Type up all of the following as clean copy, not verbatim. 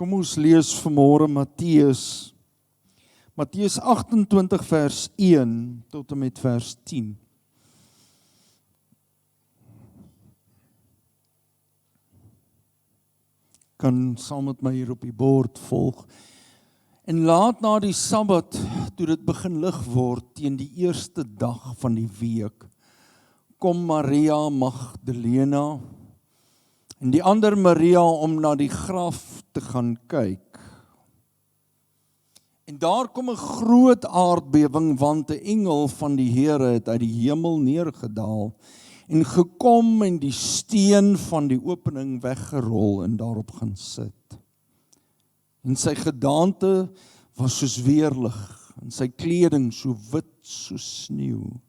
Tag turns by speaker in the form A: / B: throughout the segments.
A: Kom ons lees vanmôre Matteus 28 vers 1 tot en met vers 10. Kan saam met my hier op die bord volg. En laat na die Sabbat, toe dit begin lig word, teen die eerste dag van die week, kom Maria Magdalena en die ander Maria om na die graf te gaan kyk. En daar kom 'n groot aardbewing, want 'n engel van die Here het uit die hemel neergedaal en gekom en die steen van die opening weggerol en daarop gaan sit. En sy gedaante was soos weerlig, en sy kleding so wit soos sneeu.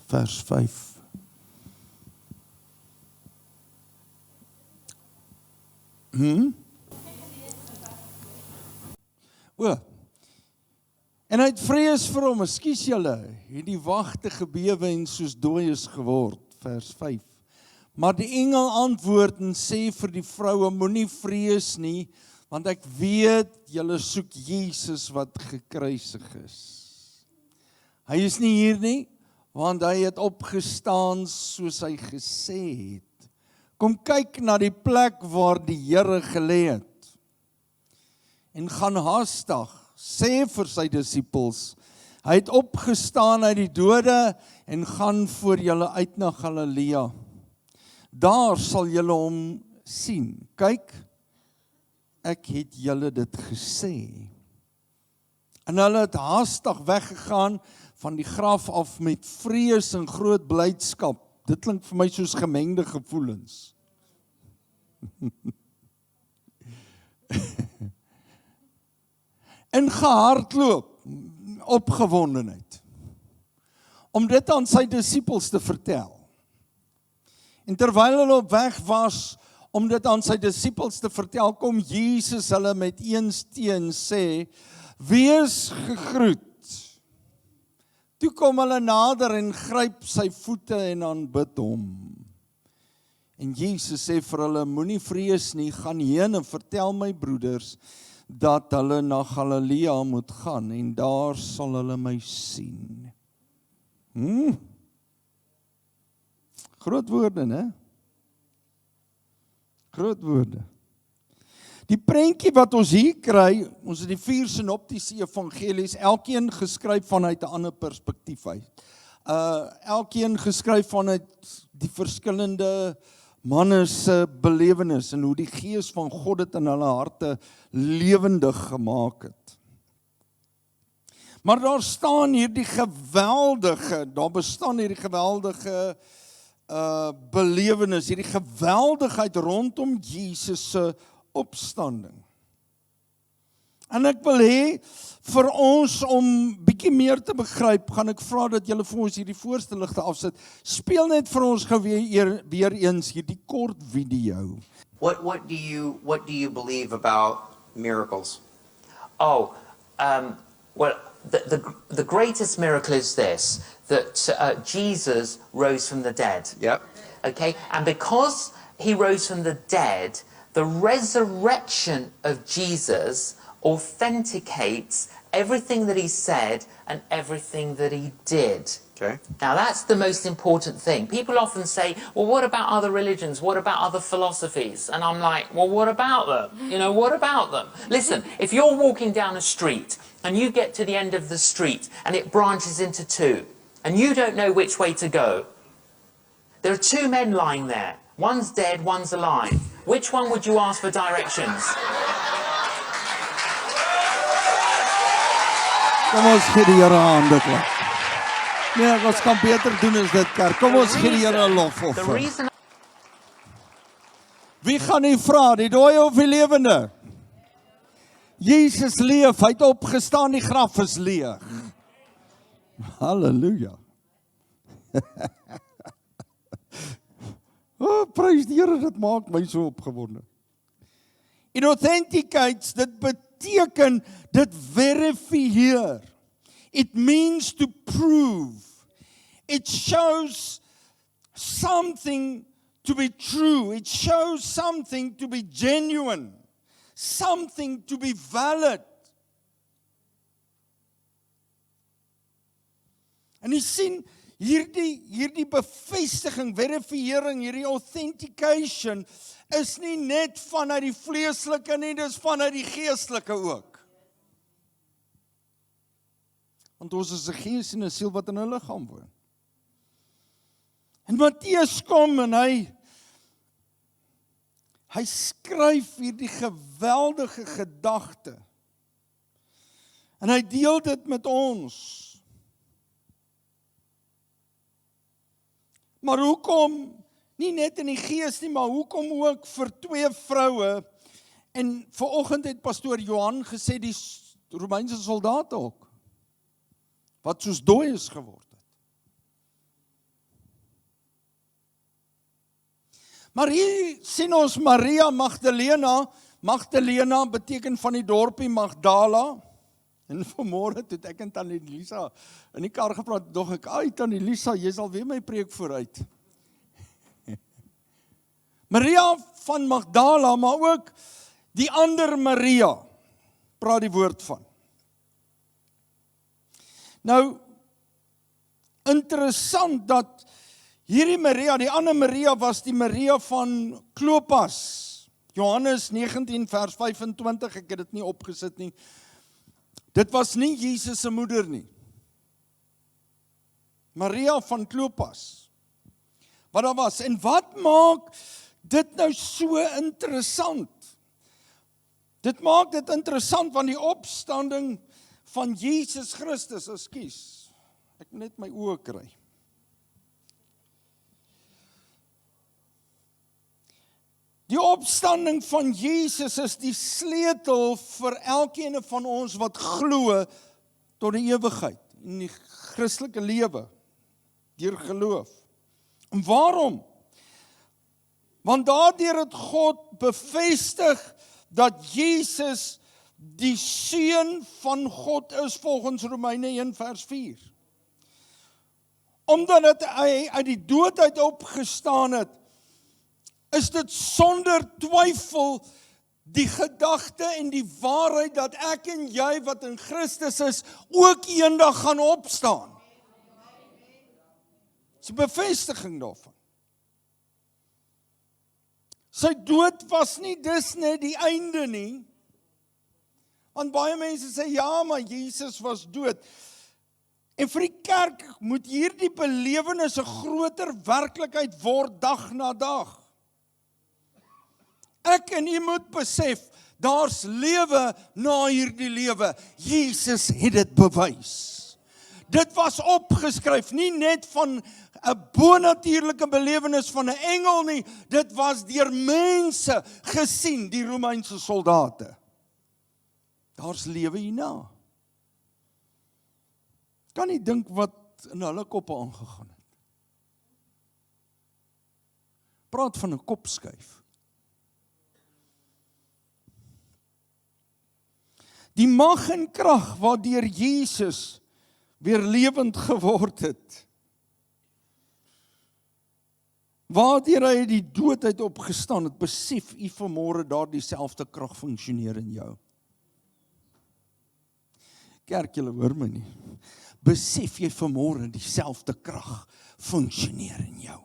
A: Vers 5. En hy het vrees vir hom, ekskuus julle, het die wagte gebewe en soos dooies geword, vers 5. Maar die engel antwoord en sê vir die vroue, moenie vrees nie, want ek weet, julle soek Jesus wat gekruisig is. Hy is nie hier nie, want hy het opgestaan soos hy gesê het. Kom kyk na die plek waar die Here gelê het. En gaan haastig, sê vir sy disippels, hy het opgestaan uit die dode en gaan voor julle uit na Galilea. Daar sal julle hom sien. Kyk, ek het julle dit gesê. En hulle het haastig weggegaan van die graf af met vrees en groot blydskap. Dit klink vir my soos gemengde gevoelens. En gehardloop, opgewondenheid, om dit aan sy disippels te vertel. En terwyl hulle op weg was, om dit aan sy disippels te vertel, kom Jesus hulle met een steen sê, wees gegroet. Toe kom hulle nader en gryp sy voete en aanbid hom. En Jesus sê vir hulle, moenie vrees nie, gaan heen en vertel my broeders, dat hulle na Galilea moet gaan, en daar sal hulle my sien. Groot woorde, né? Groot woorde. Die prentjie wat ons hier kry, ons het die 4 sinoptiese evangelies, elkeen geskryf vanuit 'n ander perspektief uit. Elkeen geskryf vanuit die verskillende manne se belewenis en hoe die Gees van God dit in hulle harte lewendig gemaak het. Maar daar bestaan hierdie geweldige belewenis, hierdie geweldigheid rondom Jesus se opstanding. En ek wil hê vir ons om bietjie meer te begryp, gaan ek vra dat julle vir ons hierdie voorste ligte afsit. Speel net vir ons weer eens hierdie kort video.
B: What do you believe about miracles?
C: Oh, well, the greatest miracle is this, that Jesus rose from the dead.
B: Yep.
C: Okay, and because he rose from the dead, the resurrection of Jesus authenticates everything that he said and everything that he did.
B: Okay.
C: Now that's the most important thing. People often say, well, what about other religions? What about other philosophies? And I'm like, well, what about them? You know, what about them? Listen, if you're walking down a street and you get to the end of the street and it branches into 2 and you don't know which way to go, there are 2 men lying there. One's dead, one's alive. Which one would you ask for directions?
A: Kom ons gee die Here 'n hande klap. Nee, ons kan beter doen as dit, kerk. Kom ons gee die Here 'n lofoffer. Wie gaan nie vra, die dooie of die lewende? Jesus leef, hy het opgestaan, die graf is leeg. Halleluja. Oh, prys die Here, dit maak my so opgewonde. In authenticates, dit beteken, dit verifieer. It means to prove. It shows something to be true. It shows something to be genuine. Something to be valid. En jy sien, hierdie bevestiging, verifiering, hierdie authentication, is nie net vanuit die vleeslike nie, dis vanuit die geestelike ook. Want ons is 'n gees en 'n siel wat in 'n liggaam woon. En Matteus kom en hy skryf hierdie geweldige gedagte. En hy deel dit met ons. Maar hoekom, nie net in die gees nie, maar hoekom ook vir 2 vroue, en vanoggend het pastoor Johan gesê, die Romeinse soldate ook, wat soos dooies geword het. Maar hier sien ons Maria Magdalena beteken van die dorpie Magdala, en vanmôre het ek en Tannie Lisa in die kar gepraat, dog ek, Tannie Lisa, jy sal weer my preek vooruit. Maria van Magdala, maar ook die ander Maria, praat die woord van. Nou, interessant dat hierdie Maria, die ander Maria was die Maria van Klopas. Johannes 19 vers 25, ek het dit nie opgesit nie. Dit was nie Jesus se moeder nie. Maria van Klopas. Wat daar was. En wat maak dit nou so interessant? Dit maak dit interessant want die opstanding van Jesus Christus, ekskuus. Ek moet net my oë kry. Die opstanding van Jesus is die sleutel vir elkeen van ons wat glo tot die ewigheid in die Christelike lewe deur geloof. En waarom? Want daardeur het God bevestig dat Jesus die seun van God is volgens Romeine 1 vers 4. Omdat hy uit die dood uit opgestaan het, is dit sonder twyfel die gedagte en die waarheid dat ek en jy wat in Christus is, ook eendag gaan opstaan. Dit is 'n bevestiging daarvan. Sy dood was nie dis net die einde nie. Want baie mense sê, ja, maar Jesus was dood. En vir die kerk moet hierdie belewenis 'n groter werklikheid word dag na dag. Ek en u moet besef, daar's lewe na hierdie lewe. Jesus het dit bewys. Dit was opgeskryf, nie net van 'n bonatuurlike belewenis van 'n engel nie, dit was deur mense gesien, die Romeinse soldate. Daar's lewe hierna. Kan nie dink wat in hulle koppe aangegaan het. Praat van 'n kopskuif. Die mag en krag waardeur Jesus weer lewend geword het. Waardeur hy die dood uit opgestaan het, besef u vanmôre daardie selfde krag funksioneer in jou. Kerk, julle hoor my nie. Besef jy vanmôre dieselfde krag funksioneer in jou.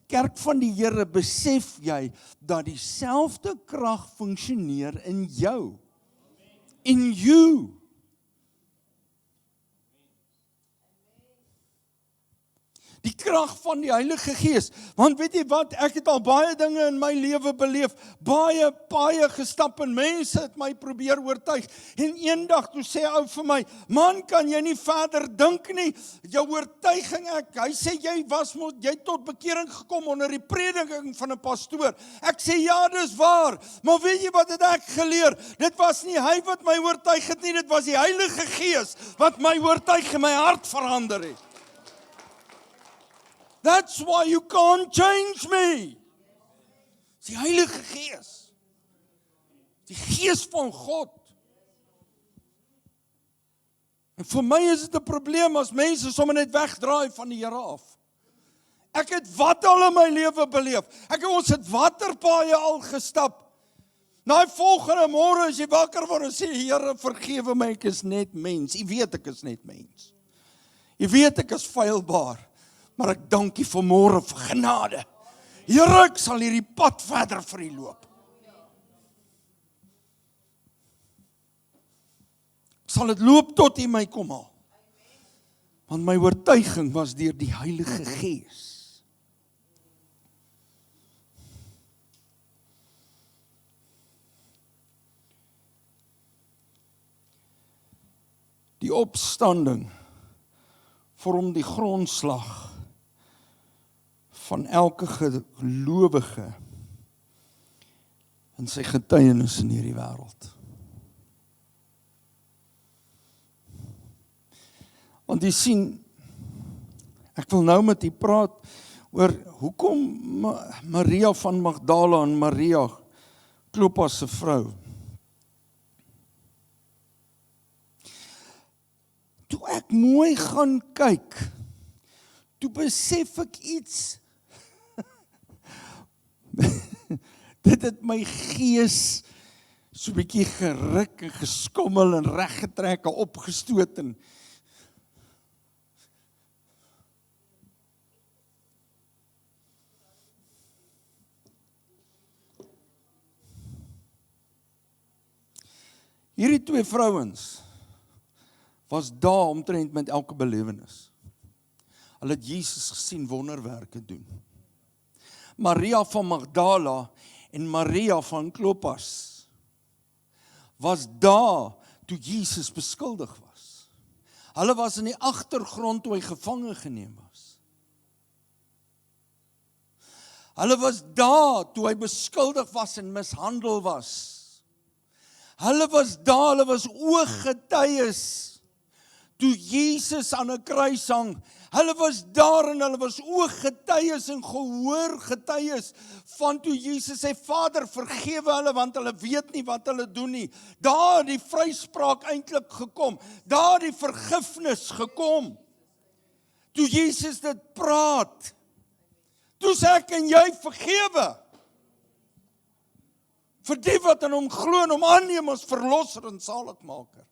A: Kerk van die Here, besef jy dat dieselfde krag funksioneer in jou. In you. Die krag van die Heilige Gees. Want weet jy wat, ek het al baie dinge in my lewe beleef, baie paaie gestap en mense het my probeer oortuig. En eendag toe sê ou vir my, man, kan jy nie verder dink nie? Jou oortuiging hy sê jy tot bekering gekom onder die prediking van 'n pastoor. Ek sê ja, dis waar. Maar weet jy wat het ek geleer? Dit was nie hy wat my oortuig het nie, dit was die Heilige Gees wat my oortuig en my hart verander het. That's why you can't change me. Die Heilige Gees. Die Gees van God. En vir my is dit 'n probleem as mense sommer net wegdraai van die Here af. Ek het wat al in my lewe beleef. Ons het waterpaaie al gestap. Na die volgende môre as jy wakker word en sê, Here, vergewe my, ek is net mens. Jy weet ek is net mens. Jy weet ek is feilbaar. Maar ek dank U vanmôre vir genade. Here, ek sal hierdie pad verder vir U loop. Ek sal dit loop tot U my kom haal. Want my oortuiging was deur die Heilige Gees. Die opstanding vorm die grondslag van elke gelowige in sy getuienis in hierdie wêreld. Want jy sien, ek wil nou met u praat oor hoekom Maria van Magdala en Maria Klopas se vrou. Toe ek mooi gaan kyk, toe besef ek iets. Dit het my gees so 'n bietjie geruk en geskommel en reggetrek en opgestoot en hierdie twee vrouens was daar omtrent met elke belewenis. Hulle het Jesus gesien wonderwerke doen. Maria van Magdala en Maria van Klopas was daar toe Jesus beskuldig was. Hulle was in die agtergrond toe hy gevange geneem was. Hulle was daar toe hy beskuldig was en mishandel was. Hulle was daar, hulle was ooggetuies toe Jesus aan 'n kruis hang. Hulle was daar en hulle was ooggetuies en gehoorgetuies van toe Jesus sê, Vader, vergewe hulle want hulle weet nie wat hulle doen nie. Daar het die vryspraak eintlik gekom. Daar het die vergifnis gekom. Toe Jesus dit praat. Toe sê ek en jy vergewe. Vir die wat in hom glo en hom aanneem as verlosser en saligmaker.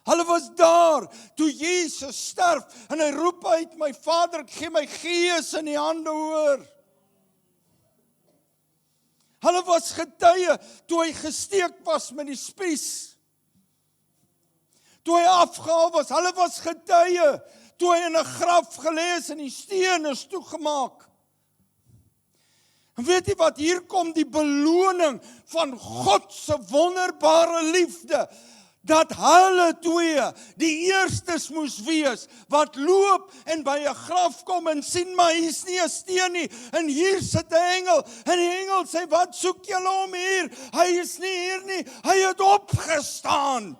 A: Hulle was daar toe Jesus sterf en hy roep uit, my Vader, ek gee my gees in die hande hoor. Hulle was getuie toe hy gesteek was met die spies. Toe hy afgehaal was, hulle was getuie toe hy in 'n graf gelê is en die steen is toegemaak. En weet jy wat, hier kom die beloning van God se wonderbare liefde, dat hulle twee die eerstes moes wees, wat loop en by 'n graf kom en sien, maar hier's nie 'n steen nie, en hier sit 'n engel, en die engel sê, wat soek julle hom hier? Hy is nie hier nie, hy het opgestaan.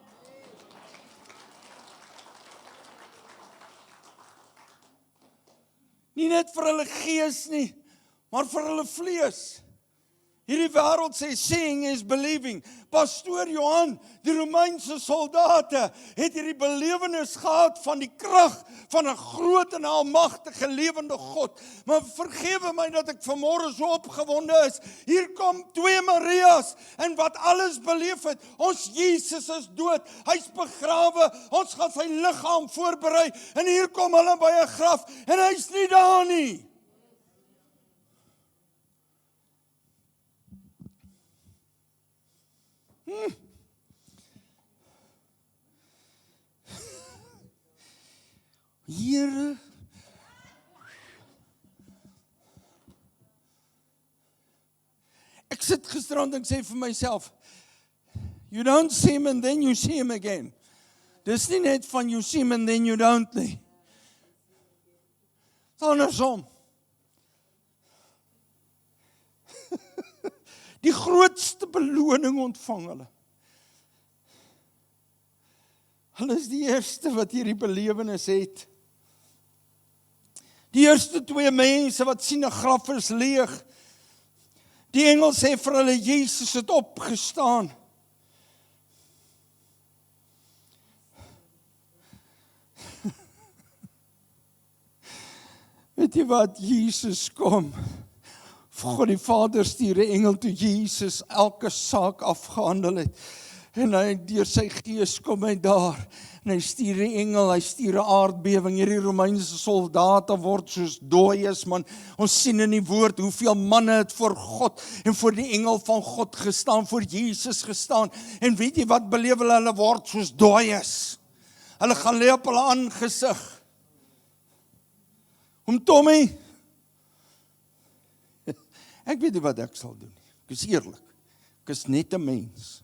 A: Nie net vir hulle gees nie, maar vir hulle vlees. Hierdie wêreld sê, seeing is believing. Pastoor Johan, die Romeinse soldate, het hierdie belewenis gehad van die krag van 'n groot en almagtige lewende God. Maar vergewe my dat ek vanmôre so opgewonde is. Hier kom twee Marias, en wat alles beleef het. Ons Jesus is dood, hy's begrawe, ons gaan sy liggaam voorberei, en hier kom hulle by 'n graf, en hy's nie daar nie. Here, ek sit gisterand en sê vir myself, you don't see him and then you see him again. Dis nie net van you see him and then you don't nie. Dis andersom. Die grootste beloning ontvang hulle. Hulle is die eerste wat hierdie belewenis het. Die eerste twee mense wat sien 'n graf is leeg. Die engel sê vir hulle, Jesus het opgestaan. Weet jy wat, Jesus kom, God die Vader stuur 'n engel toe Jesus elke saak afgehandel het, en hy deur sy gees kom hy daar, en hy stuur 'n engel, hy stuur 'n aardbewing, hierdie Romeinse soldate word soos dooies, man, ons sien in die woord, hoeveel manne het voor God, en voor die engel van God gestaan, voor Jesus gestaan, en weet jy wat beleef hulle word soos dooies, hulle gaan lê op hulle aangesig, Tommy, ek weet nie wat ek sal doen nie, ek is eerlik, ek is net 'n mens.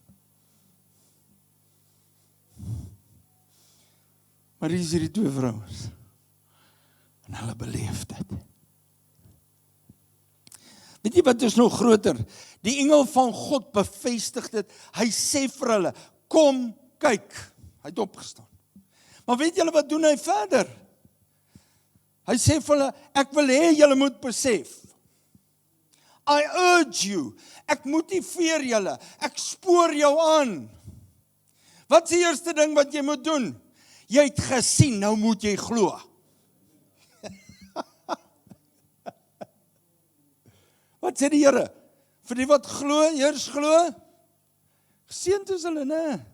A: Maar hier is hierdie 2 vrouens, en hulle beleef dit. Weet jy wat is nog groter? Die engel van God bevestig dit, hy sê vir hulle, kom kyk, hy het opgestaan. Maar weet julle wat doen hy verder? Hy sê vir hulle, ek wil hê julle moet besef, I urge you, ek motiveer julle, ek spoor jou aan. Wat is die eerste ding wat jy moet doen? Jy het gesien, nou moet jy glo. Wat sê die Here? Vir die wat glo, eers glo, geseënd is hulle, né?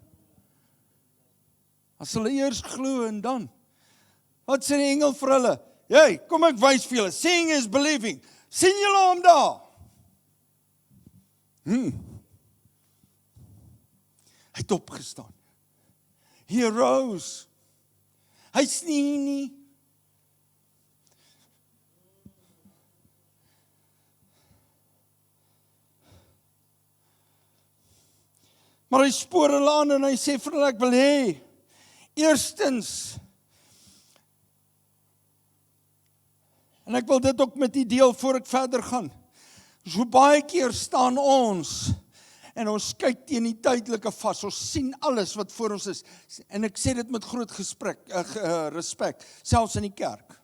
A: As hulle eers glo en dan. Wat sê die engel vir hulle? Hey, kom ek wys vir julle, seeing is believing. Sien julle hom daar? Hy het opgestaan. He arose. Hy snie nie. Maar hy spoor hulle aan en hy sê vir hulle, ek wil hê, eerstens, en ek wil dit ook met die deel voor ek verder gaan, so baie keer staan ons, en ons kyk teen die tydelike vas, ons sien alles wat voor ons is, en ek sê dit met groot respek, selfs in die kerk.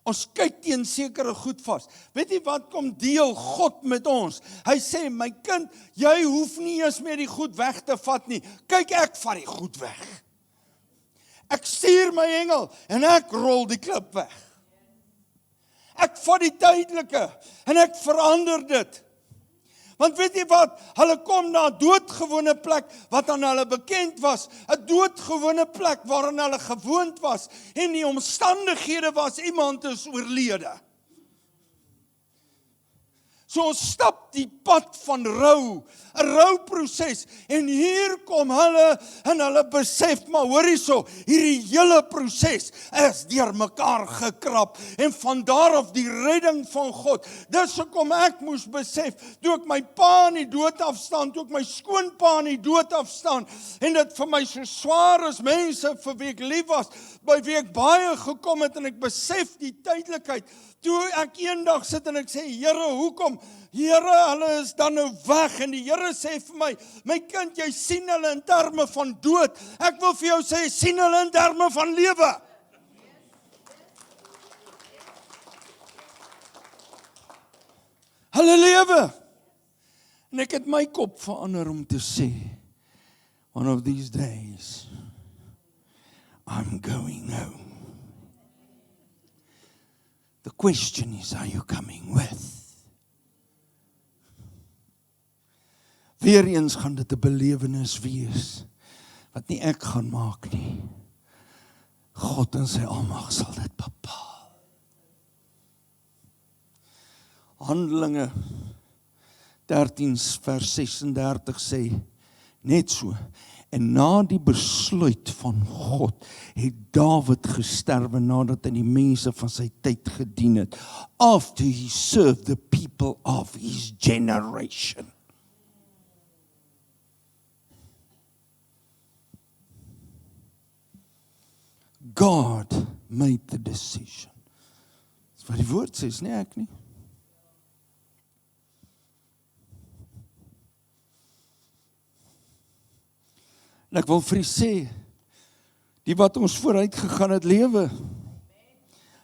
A: Ons kyk teen sekere goed vas. Weet jy wat kom deel God met ons? Hy sê, my kind, jy hoef nie eens meer die goed weg te vat nie. Kyk, ek vat die goed weg. Ek stuur my engel, en ek rol die klip weg. Ek vat die tydelike, en ek verander dit. Want weet jy wat, hulle kom na 'n doodgewone plek, wat aan hulle bekend was, 'n doodgewone plek, waarin hulle gewoond was, en die omstandighede was, iemand is oorlede. So ons stap die pad van rou, 'n rouproses, en hier kom hulle, en hulle besef, maar hoor hierso, hierdie hele proses is deur mekaar gekrap, en van daar af die redding van God. Dis hoekom ek moes besef, toe ek my pa in die dood afstaan, toe ek my skoonpa in die dood afstaan, en dit vir my so swaar is, mense vir wie ek lief was, by wie ek baie gekom het, en ek besef die tydelikheid, toe ek eendag sit en ek sê, Here, hoekom? Here, hulle is dan nou weg, en die Here sê vir my kind, jy sien hulle in terme van dood, ek wil vir jou sê, sien hulle in terme van lewe. Hulle lewe. En ek het my kop verander om te sê, one of these days, I'm going home. The question is, are you coming with? Weereens gaan dit 'n belewenis wees, wat nie ek gaan maak nie. God in sy almag sal dit bepaal. Handelinge 13 vers 36 sê, net so, en na die besluit van God, het Dawid gesterwe nadat hy die mense van sy tyd gedien het, after he served the people of his generation. God made the decision. Dis wat die woord sê, is nie ek nie. En ek wil vir u sê, die wat ons vooruit gegaan het lewe,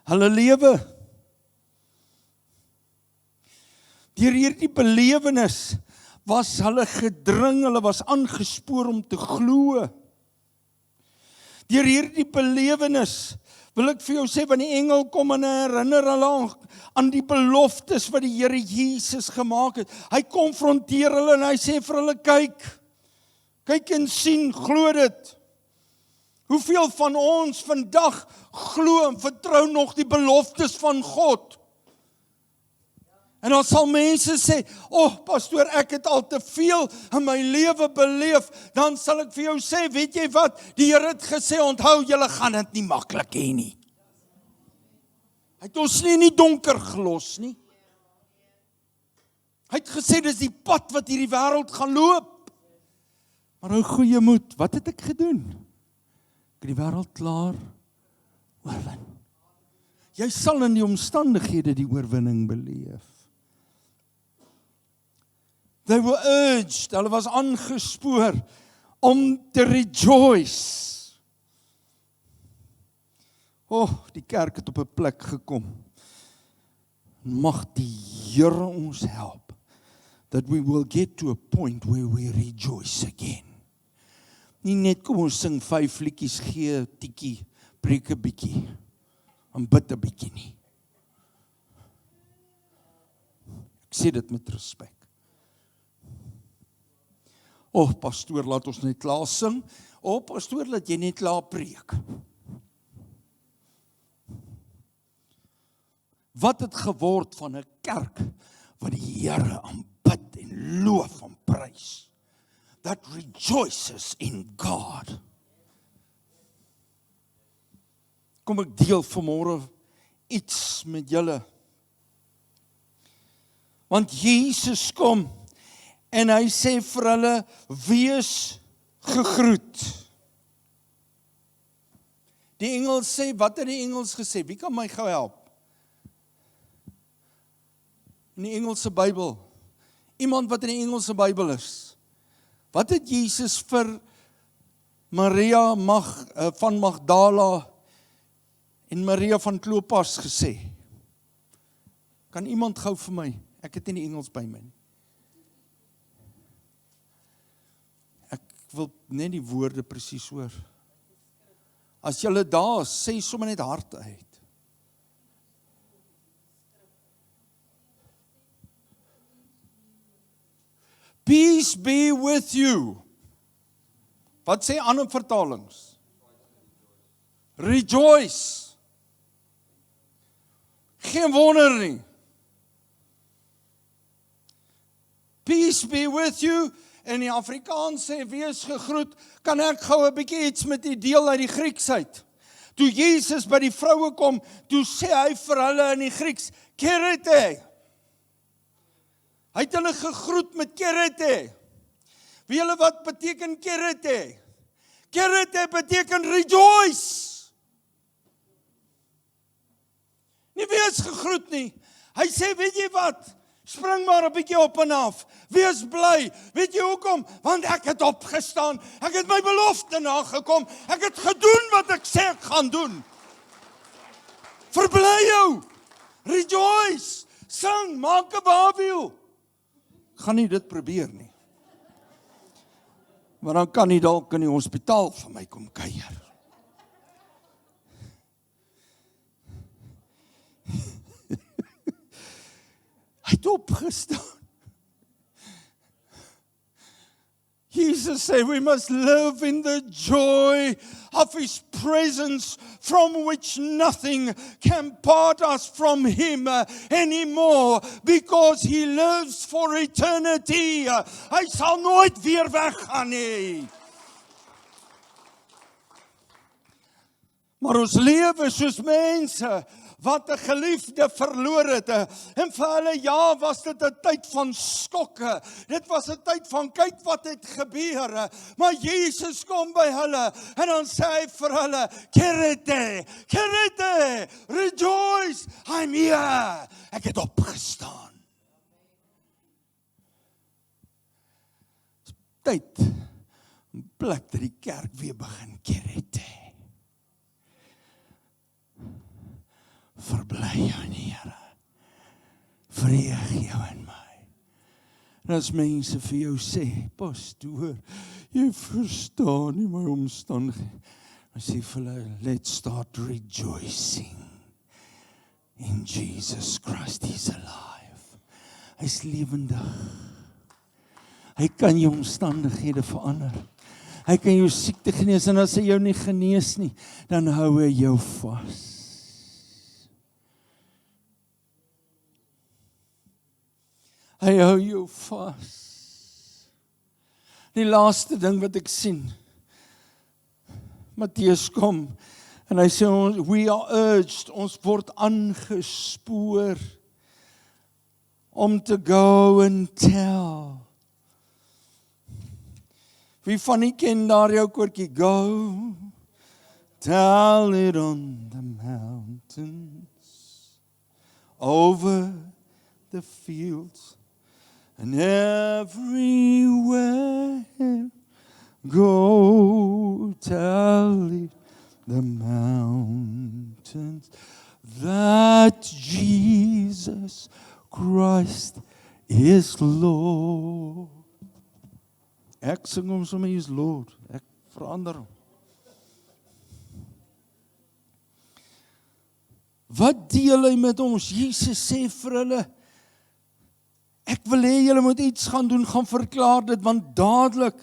A: hulle lewe, deur hierdie belewenis, was hulle gedring, hulle was aangespoor om te glo. Deur hierdie belewenis, wil ek vir jou sê, want die engel kom en herinner hulle aan die beloftes wat die Here Jesus gemaak het. Hy konfronteer hulle en hy sê vir hulle, kyk en sien, glo dit. Hoeveel van ons vandag glo en vertrou nog die beloftes van God? En dan sal mense sê, pastoor, ek het al te veel in my lewe beleef. Dan sal ek vir jou sê, weet jy wat? Die Here het gesê, onthou, julle gaan dit nie maklik hê nie. Hy het ons nie in die donker gelos nie. Hy het gesê, dis die pad wat hierdie wêreld gaan loop. Maar hou goeie moed, wat het ek gedoen? Ek het die wêreld klaar oorwin. Jy sal in die omstandighede die oorwinning beleef. They were urged, hulle was aangespoor om te rejoice. Die kerk het op 'n plek gekom. Mag die Here ons help, that we will get to a point where we rejoice again. Nie net kom ons sing 5 liedjies, gee 'n tikkie, preek 'n bietjie, en bid 'n bietjie nie. Ek sê dit met respek. Pastoor, laat ons net klaar sing. Pastoor, laat jy net klaar preek. Wat het geword van 'n kerk wat die Here aanbid en loof en prys? That rejoices in God. Kom ek deel vanmôre iets met julle. Want Jesus kom en hy sê vir hulle, wees gegroet. Die engel sê, wat het die engels gesê? Wie kan my gou help? In die Engelse Bybel. Iemand wat in die Engelse Bybel is. Wat het Jesus vir Maria van Magdala en Maria van Klopas gesê? Kan iemand gou vir my? Ek het nie die Engels by my nie. Ek wil net die woorde presies hoor. As julle daar is, sê sommer net hard uit. Peace be with you. Wat sê ander vertalings? Rejoice. Geen wonder nie. Peace be with you. In die Afrikaans sê, wees gegroet. Kan ek gou 'n bietjie iets met die deel uit die Grieks uit? Toe Jesus by die vroue kom, toe sê hy vir hulle in die Grieks, kerete. Hy het hulle gegroet met kerete. Weet julle wat beteken kerete? Kerete beteken rejoice. Nie wees gegroet nie. Hy sê, weet jy wat? Spring maar 'n bietjie op en af. Wees bly. Weet jy hoekom? Want ek het opgestaan. Ek het my belofte nagekom. Ek het gedoen wat ek sê ek gaan doen. Verbly jou. Rejoice. Sing, maak 'n babiel. Gaan nie dit probeer nie. Maar dan kan nie dalk in die hospitaal vir my kom kuier. Hy het opgestaan. Jesus said we must live in the joy of His presence, from which nothing can part us from Him anymore, because He lives for eternity. Hy sal nooit weer weggaan nie. Maar ons lewe soos mense wat 'n geliefde verloor het. En vir hulle, was dit 'n tyd van skokke. Dit was 'n tyd van kyk wat het gebeur. Maar Jesus kom by hulle en dan sê hy vir hulle, kerete, rejoice, I'm here. Ek het opgestaan. Tyd, 'n plek dat die kerk weer begin kerete. Verbly jou in die Here. Vreeg jou in my. En as mense vir jou sê, pastoor, jy verstaan nie my omstandighede. I sê vir hulle, let's start rejoicing in Jesus Christ. He's alive. Hy's lewendig. Hy kan jou omstandighede verander. Hy kan jou siekte genees, en as hy jou nie genees nie, dan hou hy jou vas. Hy hou jou vas. Die laaste ding wat ek sien, Matteus kom, en hy sê, we are urged, ons word aangespoor, om te go and tell. Wie van die ken daar jou koortjie? Go, tell it on the mountains, over the fields, and everywhere, go tell it the mountains, that Jesus Christ is Lord. Ek sing hom sommer, hy is Lord. Ek verander hom. Wat deel hy met ons? Jesus sê vir hulle, ek wil hê julle moet iets gaan doen, gaan verklaar dit, want dadelik,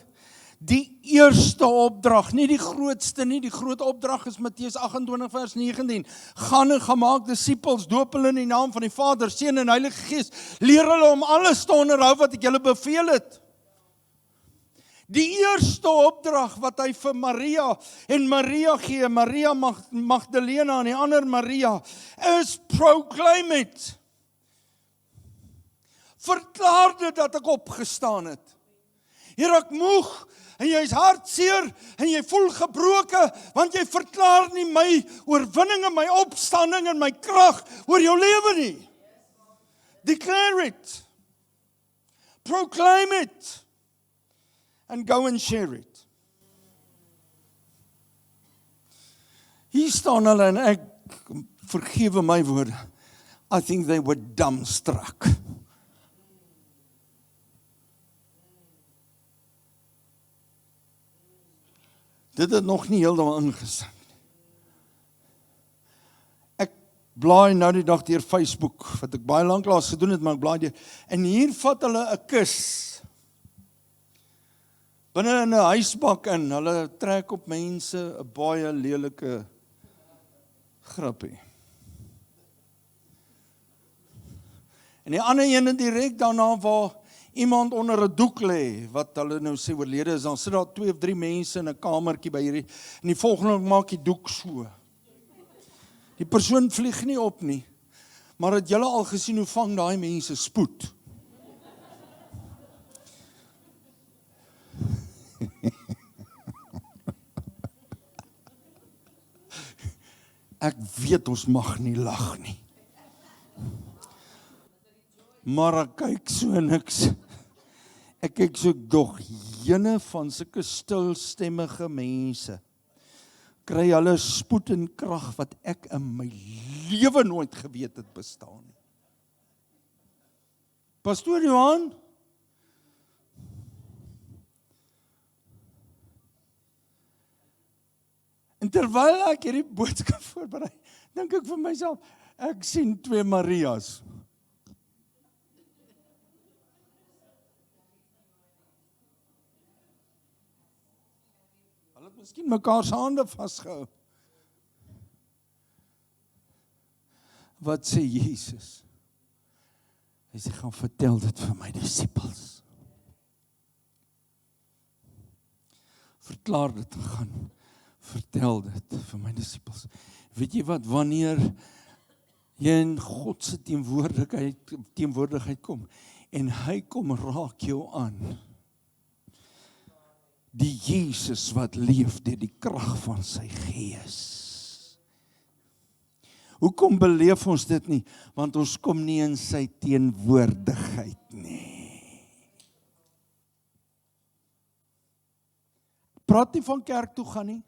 A: die eerste opdrag, nie die grootste nie, die groot opdrag is Matteus 28 vers 19, gaan en gaan maak disippels, doop hulle in die naam van die Vader, Seun en Heilige Gees, leer hulle om alles te onderhou wat ek julle beveel het. Die eerste opdrag wat hy vir Maria en Maria gee, Maria Magdalena en die ander Maria, is proclaim it. Verklaar dit dat ek opgestaan het. Hier ek moeg, en jy is hartseer, en jy voel gebroke, want jy verklaar nie my oorwinning en my opstanding en my krag oor jou lewe nie. Declare it. Proclaim it. And go and share it. Hier staan hulle, en ek vergewe my woorde, I think they were dumbstruck. Dit het nog nie heeltemal ingesin. Ek blaai nou die dag deur Facebook, wat ek baie lanklaas gedoen het, maar ek blaai deur, en hier vat hulle 'n kus, binne in 'n huisbak in, hulle trek op mense 'n baie lelike grappie. En die ander ene direk daarna waar iemand onder 'n doek lê, wat hulle nou sê oorlede is, dan sit daar 2 of 3 mense in 'n kamertjie by hierdie, en die volgende maak die doek so. Die persoon vlieg nie op nie, maar het julle al gesien hoe vang daai mense spoed? Ek weet ons mag nie lag nie. Maar ek kyk so niks. Ek kyk so dog, jene van sulke stilstemmige mense, kry hulle spoed en krag wat ek in my lewe nooit geweet het bestaan nie. Pastoor Johan, en terwyl ek hierdie boodskap voorberei, dink ek vir myself, ek sien 2 Marias. Hulle het miskien mekaar se hande vasgehou. Wat sê Jesus? Hy sê, gaan vertel dit vir my disippels. Verklaar dit, gaan vertel dit vir my disippels. Weet jy wat, wanneer jy in God se teenwoordigheid kom, en hy kom raak jou aan, die Jesus wat leef deur die krag van sy gees. Hoekom beleef ons dit nie? Want ons kom nie in sy teenwoordigheid nie. Praat nie van kerk toe gaan nie.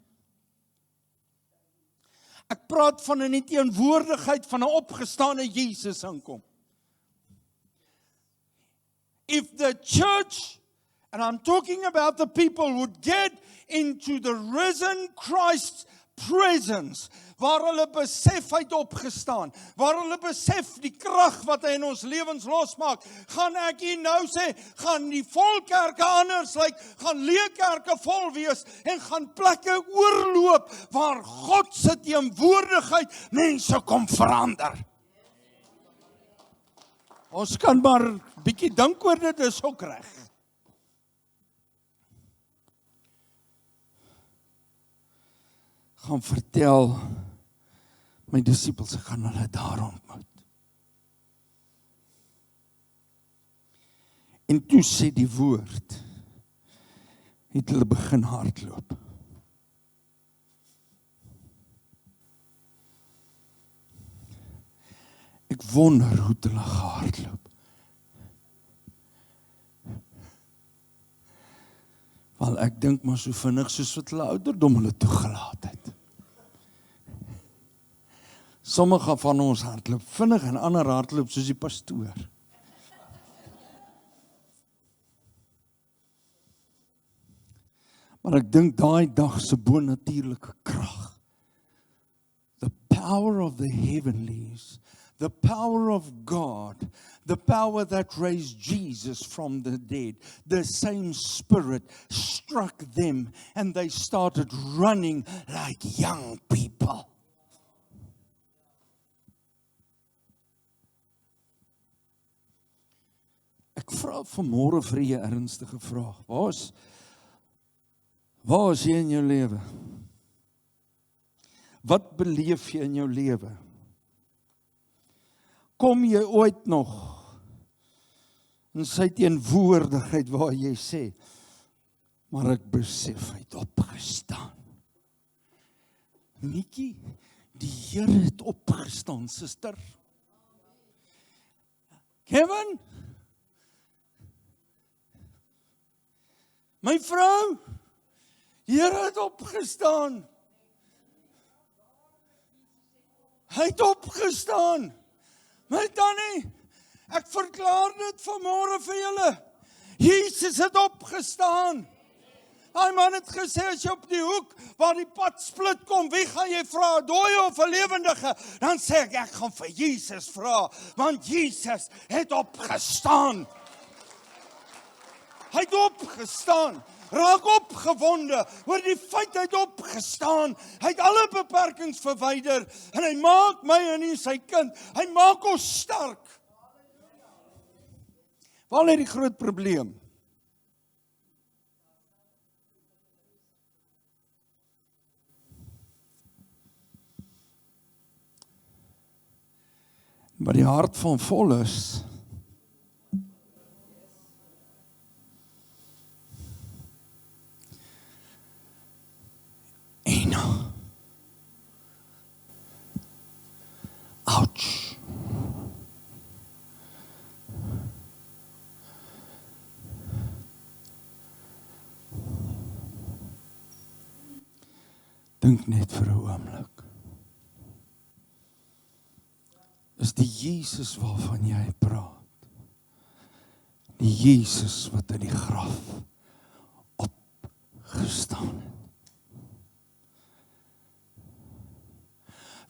A: Ek praat van in die teenwoordigheid van 'n opgestane Jesus aankom. If the church, and I'm talking about the people, would get into the risen Christ's presence, waar hulle besef hy het opgestaan, waar hulle besef die krag wat hy in ons lewens losmaak, gaan ek hier nou sê, gaan die volkerke anders lyk, gaan leekerke vol wees, en gaan plekke oorloop, waar God se teenwoordigheid mense kom verander. Ons kan maar bietjie dink oor dit, is ook reg. Gaan vertel my disippels, ek gaan hulle daar ontmoet. En toe sê die woord, het hulle begin hardloop. Ek wonder hoe het hulle gehardloop. Wel, ek dink maar so vinnig soos wat hulle ouderdom hulle toegelaat het. Sommige van ons hardloop vinnig en ander hardloop soos die pastoor. Maar ek dink daai dag se bonatuurlike krag, the power of the heavenlies, the power of God, the power that raised Jesus from the dead, the same Spirit struck them and they started running like young people. Ek vra vanmôre vir jy 'n ernstige vraag. Waar is jy in jou lewe? Wat beleef jy in jou lewe? Kom jy ooit nog in sy teenwoordigheid waar jy sê, maar ek besef hy het opgestaan. Nikkie, die Here het opgestaan, suster. Kevin? My vrou, die Here het opgestaan. Hy het opgestaan. My tannie, ek verklaar dit vanmôre vir julle. Jesus het opgestaan. Daai man het gesê, as jy op die hoek waar die pad split kom, wie gaan jy vra, 'n dooie of 'n lewendige? Dan sê ek gaan vir Jesus vra, want Jesus het opgestaan. Hy het opgestaan. Raak opgewonde oor die feit hy het opgestaan. Hy het alle beperkings verwyder en hy maak my en u sy kind. Hy maak ons sterk. Waar lê die groot probleem? Maar die hart van vol is, ouch. Dink net vir 'n oomblik. Is die Jesus waarvan jy praat, die Jesus wat uit die graf opgestaan het.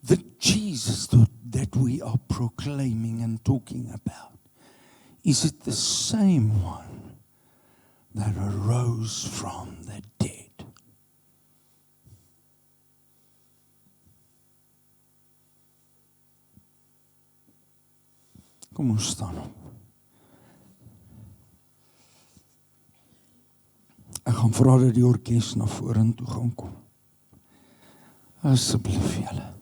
A: The Jesus that we are proclaiming and talking about, is it the same one that arose from the dead? Kom ons staan op. Ek gaan vra dat die orkes na vorentoe gaan kom. Asseblief julle.